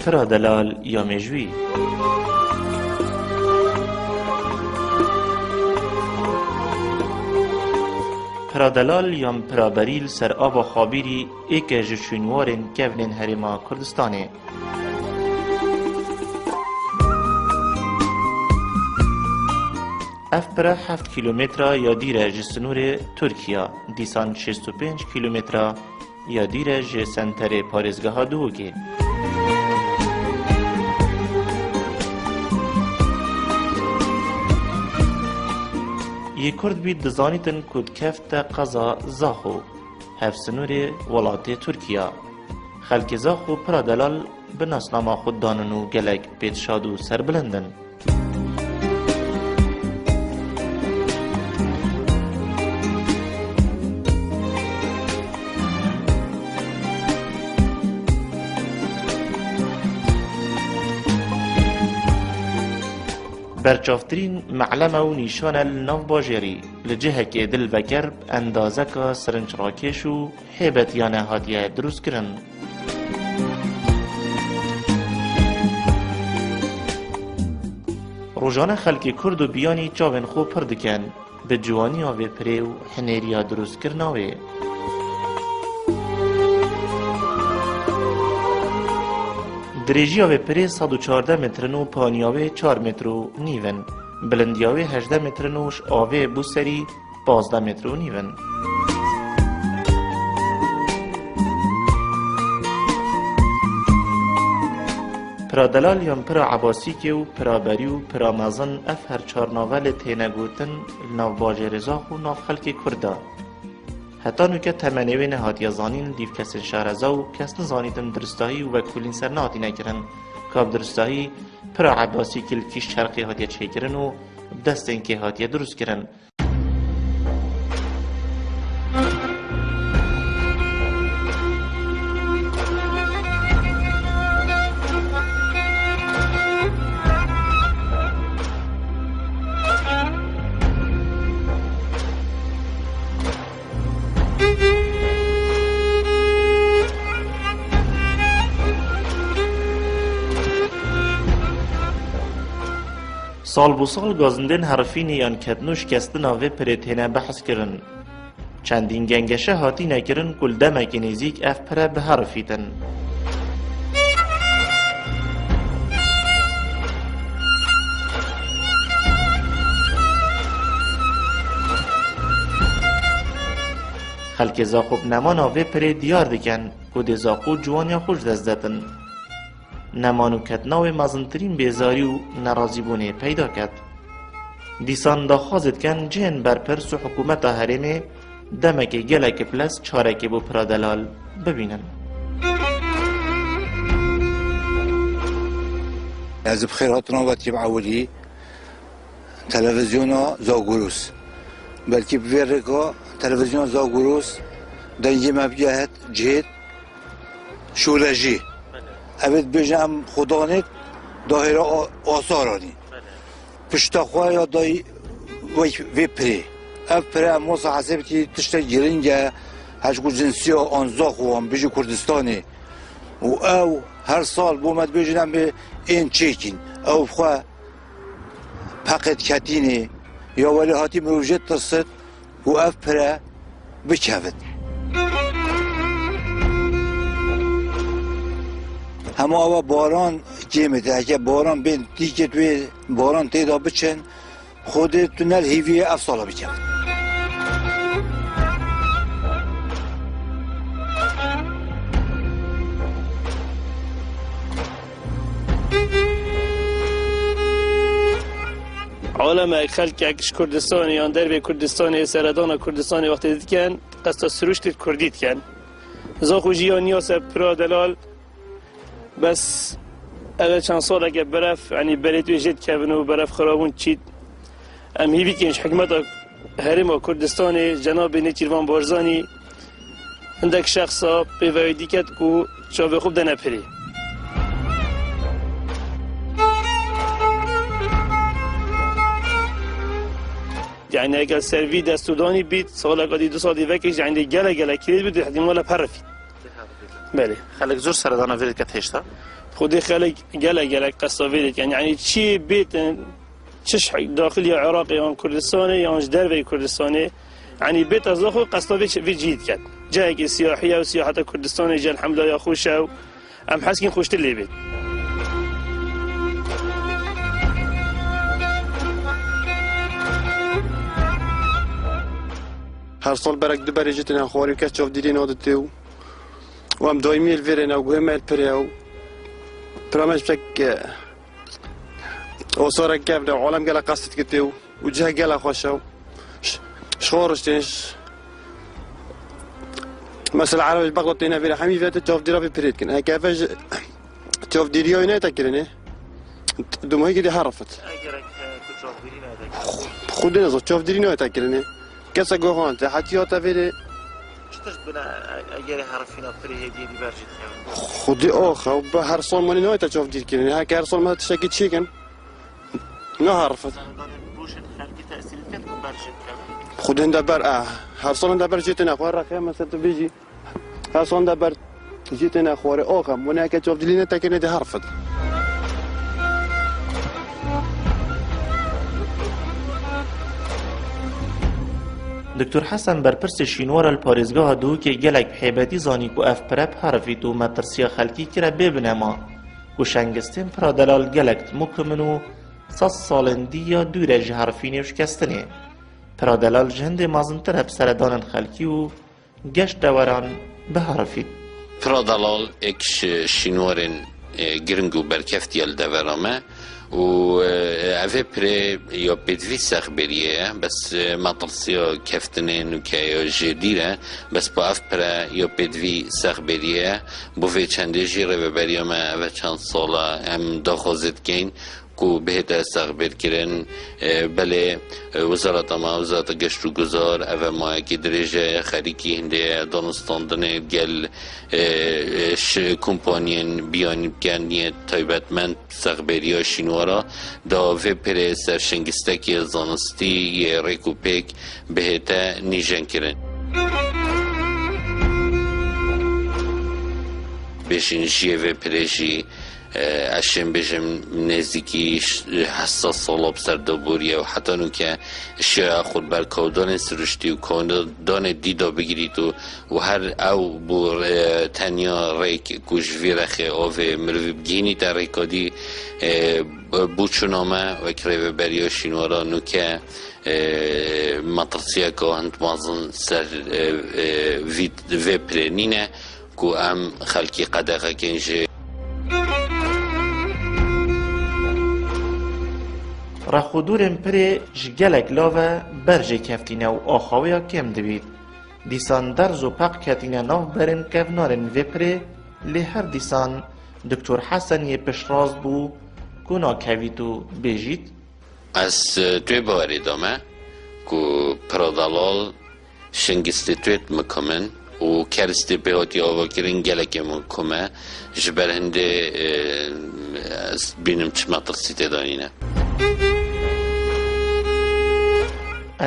پرا دلال یا مجوی. پرا دلال یا پرا بریل سر آب خابیری ایک جشنوارن کونین هرما کردستانه. اف پرا 7 کیلومتر یا دیر جسنور ترکیه دیسان 65 کیلومتر یا دیر جسنتر پارزگاه دوگه. یک کرد بید دزانیتن کد کفت قضا زاخو هف سنور ولات ترکیه. خلک زاخو پرا دلال به ناسنامه خود داننو گلک پیت شادو سر بلندن. برچافترین معلمه و نیشان النو باجری لجهه که دل و کرب اندازه که سرنج راکش و حیبت یا نهادیه دروست کرن. روزانه خلک کرد و بیانی چاون خوب پردکن به جوانی آوه پره و حنیریا دروست کرناوه. دریجی آوه پره 114 مترن و پانیاوه 4 متر و نیون. بلندیاوه 18 مترن و آوه بوسری 15 متر و نیون. پرا دلال یا پرا عباسی که و پرا بری و پرا مازن اف هر چار ناول تینه گوتن ناو باجر زاخ و ناو خلک کرده. حتی نوکه تمنیوه نهاتی زانین دیو کسن شهرزا و کسن زانیتن درستایی و کلین سر نهاتی نکرن که درستایی پرا عباسی کلکیش شرقی هاتیه چه کرن و دست اینکه هاتیه درست کرن. سال بو سال گازندن حرفینی یان کتنوش کستن آوه پریتینه بحث کرن. چندین گنگشه هاتی نکرن کل دمک نزیک اف پره به حرفیتن. خلک زاخوب نمان آوه پره دیار دکن کد زاخو جوانیا خوش دزدتن. نمانو کتناو مازنترین بیزاری و نرازی بونه پیدا کد. دیسان داخوازد کن جن بر پرس و حکومت هرمه دمک گلک پلس چارک بو پرادلال ببینن. از بخیراتنا و تیب عولی تلویزیونا زاگوروس بلکه بفرقا تلویزیون زاگوروس دنگی مبیهت جهد شولجی اوید بجم خدا نید داهر آثارانی پشتاخواه یا دای وی پری اف پری اموس حسابتی تشتا گرنگه هشگو جنسی آنزاخو هم بجی کردستانی و او هر سال بومد بجنم به این چیکین او بخواه پاقت کتینی یا ولی هاتی مروجت تصد و اف پری بکفت همه آوا باران گیمده اگه باران بین دیگه توی باران تیدا بچن خودت تونل هیوی افسالا بکن. عالم خلق اکش کردستانی یا در به کردستانی سردان کردستانی وقتی دید کن قصد سروشت کردید کن زاخو جیانی ها پرا دلال بس اول چند سال اگه برف یعنی برید و جد کبن و برف خرابون چید ام هیوی کنش حکمت هرم کردستان جناب نیچیروان بارزانی هندک شخصا پیویدی کد که چاوه خوب ده نپری یعنی اگر سروی دستودانی بید سال اگه 2 سال دیوه کش یعنی گله کلید بود حدیم والا پرفید بله خلق زور سردان ویرد که تهشتا خودی خلق گله قصاویدت یعنی چی بیت چش داخل یا عراق یا کردستان یا دربی کردستان يعني بيت أزاخو قصدي في جيد كات جاي سياحية وسياحة كردستان جا الحمد لله خوشة أم حاسكين خوشت اللي بيت هر سال برك دبر جتنا خواري كشوف ديرين ودتيو وام دايمي الفيرنا وقهما البريو برامج بشك وصار كافنا وعالم قال قصت كتيو وجه قال خوشة شخورش تنش مثلا عربي بغلطينا في حمي فات تشوف ديرا في بريد كن كيفاش تشوف ديريو هنا تكرني دوم هيك دي حرفت خدنا زو تشوف ديريو تكرني كسا غوهان حتى يوتا في شتش بنا اگر حرفينا بري هدي دي برجت خدي اوخا وبهر صوم من نويتا تشوف دير كرني هاك هر صوم ما تشكي تشيكن نهارفت خود هنده بر هر سال هنده بر جیتن خوار رخیه مثلا تو بیجی هر سال هنده بر جیتن خواره آخم منه که جواب دلینه تکنه ده حرفت دکتر حسن برپرس شینوار الپارزگاه دو که گلک حیبتی زانی کو اف پرپ حرفی تو مترسیا خلکی کرا ببینه ما و شنگستین پرادلال گلکت مکمنو 100 سالندی یا دورج حرفینیوش کستنه پرادلال جهند مازنتر بسردان خلکی و گشت دوران به حرفید پرادلال اکش شینوارن گرنگو برکفتی الدورامه و اوه پره یا بدوی سخ بریه بس مطلسیا کفتنه نوکه یا جدیره بس با اف پره یا بدوی سخ بریه بوفه چنده جیره و بریامه اوه چند ساله هم داخوزت کن کو بهت استقبال کردن بله وزارت ما وزارت گشت و گذار اوه ما که درجه خریکی هنده دانستاندن گل کمپانین بیانی بگنیه تایبتمند استقبالی ها شینوارا دا و پر سرشنگستکی زانستی یه ریکو پیک بهت نیجن کردن بشین جیه و پرشی اشم بجم نزدیکی حساس سالاب سردابوریه و حتی نو که اشیاء خود بر کودان سرشتی و کودان دیدا بگیرید و هر او بور تنیا ریک کجوی رخی آوه مروی بگینی در ریکادی بوچونامه و کریو بریا شینوارا نو که مطرسیه که هند مازن سر وی پرنینه که ام خلکی قدقه کنجه رخودورم پره جگلک لاوه برجه کفتینه و آخاویا کم دوید دیسان درز و پاق کتینه ناو برن کفنارن و پره لی هر دیسان دکتر حسن یه پشراز بو کنا کویتو بیجید از توی باوری دامه که پرادلال شنگستی تویت مکمن و کرستی بیاتی آوا کرن گلک مکمه جبر هنده بینم چه مطرسی تدانینه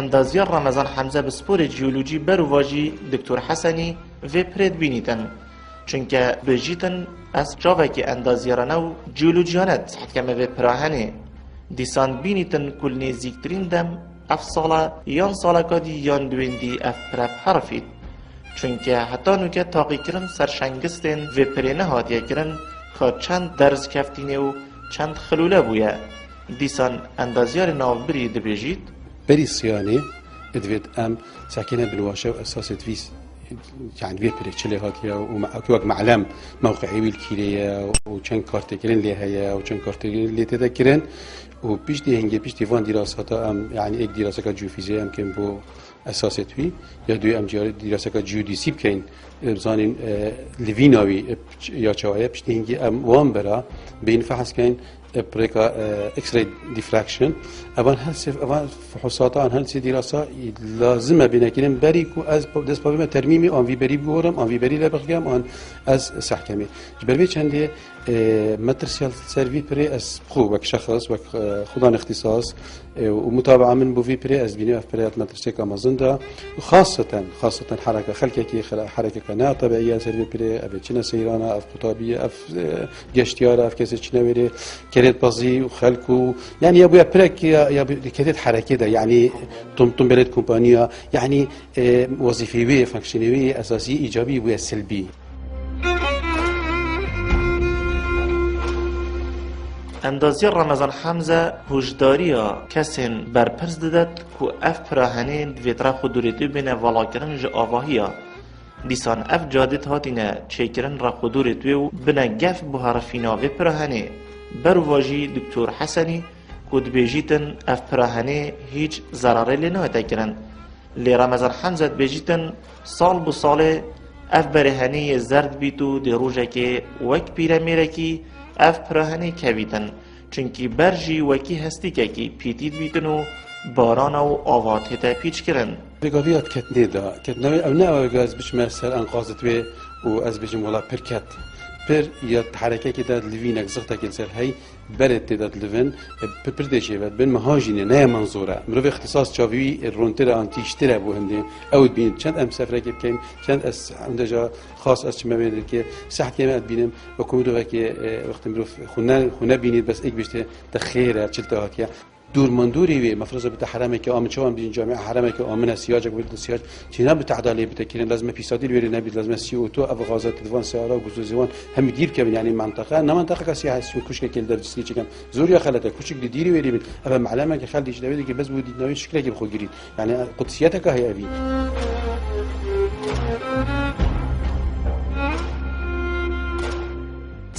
اندازیار رمضان حمزه بسپور جیولوژی برواجی دکتر حسنی و پرید بینیتن چونکه بجیتن از جاوه که اندازیارانه و جیولوژیانت حکمه و پراهنه دیسان بینیتن کل نزیکترین دم اف ساله یان ساله کادی یان دویندی اف پرپ حرفید چونکه حتی نوکه تاقی کرن سرشنگستن و پرینه هاتیه کرن خواد چند درز کفتینه و چند خلوله بویه دیسان اندازیار ناوبری دبیجید بري صيانة ادفيد ام ساكنة بالواشة واساسة فيس يعني في بريتشلي هاتيا وكوك معلم موقعي بالكيريا وكان كارتكرين اللي هي وكان كارتكرين اللي تذكرين وبيش دي هنجي بيش ديفان دراسات ام يعني اك دراسة جيوفيزيا ام كان بو اساسة في يا دو ام دراسة جيوديسي بكين بزانين لفيناوي يا چاوية بيش دي هنجي ام وان برا بين فحص كين بريكا اكس راي ديفراكشن اوان اوان فحوصات عن هل دراسه لازم بينكين بريكو از دس بابا ترميمي ان في بري بورم ان في بري لبرغام ان از سحكمي جبربي چندي ماتريال سيرفي بري اس برو وك شخص وك خدان اختصاص ومتابعه من بوفي بري از بيني اف بريات ماتريك امازون دا خاصه حركه خلكي حركه قناه طبيعيه سيرفي بري ابيتشنا سيرانا اف خطابيه اف جشتيار اف كيس چنوري كريت بازي وخلكو يعني يا ابو بريك يا كريت حركه ده يعني طم بلد كومبانيا يعني وظيفيه فانكشنيه اساسي ايجابي وسلبي اندازی رمضان حمزه هوشداریا کسین برپرس دادد که اف پراهنه دویترا خودوریتی بینه والاکرن جا آواهیا دیسان اف جادت هاتینه چیکرن را خودوریتی و بینه گف بحرفیناوی پراهنه برواجی دکتور حسنی که دبیجیتن اف پراهنه هیچ ضراره لنه تکرن لی رمضان حمزه دبیجیتن سال بو سال اف برهنه زرد بیتو دی روژه که وک پیرمیره کی اف پراهنه کویدن چونکی برجی وکی هستی که پیتید بیتن و باران و آوات هتا پیچ کرن بقضيات كتنيدا كتنوي او ناوي غاز بش مرسل انقاذت وي و از بجم ولا بركات بر يت حركه كده لفينك زغتا كنسر هي برد تدات لفن بر ديشي بن مهاجينه نه منظوره مروي اختصاص چاوي رونتر انتيشتره بو هندي او بين چند ام سفره كيم چند اس عندجا خاص اس ما بين كي صحت كيما بينم وكومدو كي وقت مروف خنا بينيت بس اك بيشته تخيره چلتاكيا دور مندوری وی مفروض به حرمه که آمن شوام بین جامعه حرمه که آمن سیاج بود سیاج چینا به تعدالی بتکرین لازم پیسادی وری نبی لازم سی او تو افغازات تلفن سیارا و گزوزوان هم گیر که یعنی منطقه نه منطقه سیاسی کوشک کل در جسکی چکم زوریا خلته کوشک دیری وری بین اما معلمه که خالدیش دویدی که بس بودی نوی شکلی که بخو گیرید یعنی قدسیتک هی ابی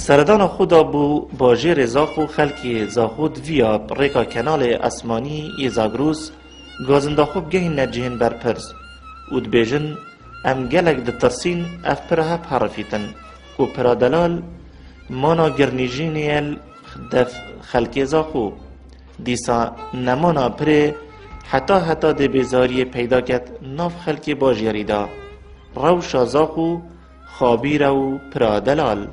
سردان خدا بو باجی رزاق و خلکی زاخود ویا ریکا کنال اسمانی یزاگروس گازنده خوب گهین نجهن برپرز و دبیجن ام گلک دترسین اف پره پرفیتن و پرادلال مانا گرنیجینیل دف خلکی زاخو دیسا نمانا پره حتی ده بیزاری پیدا کت ناف خلکی باجی ریدا روشا زاخو خابیر و پرادلال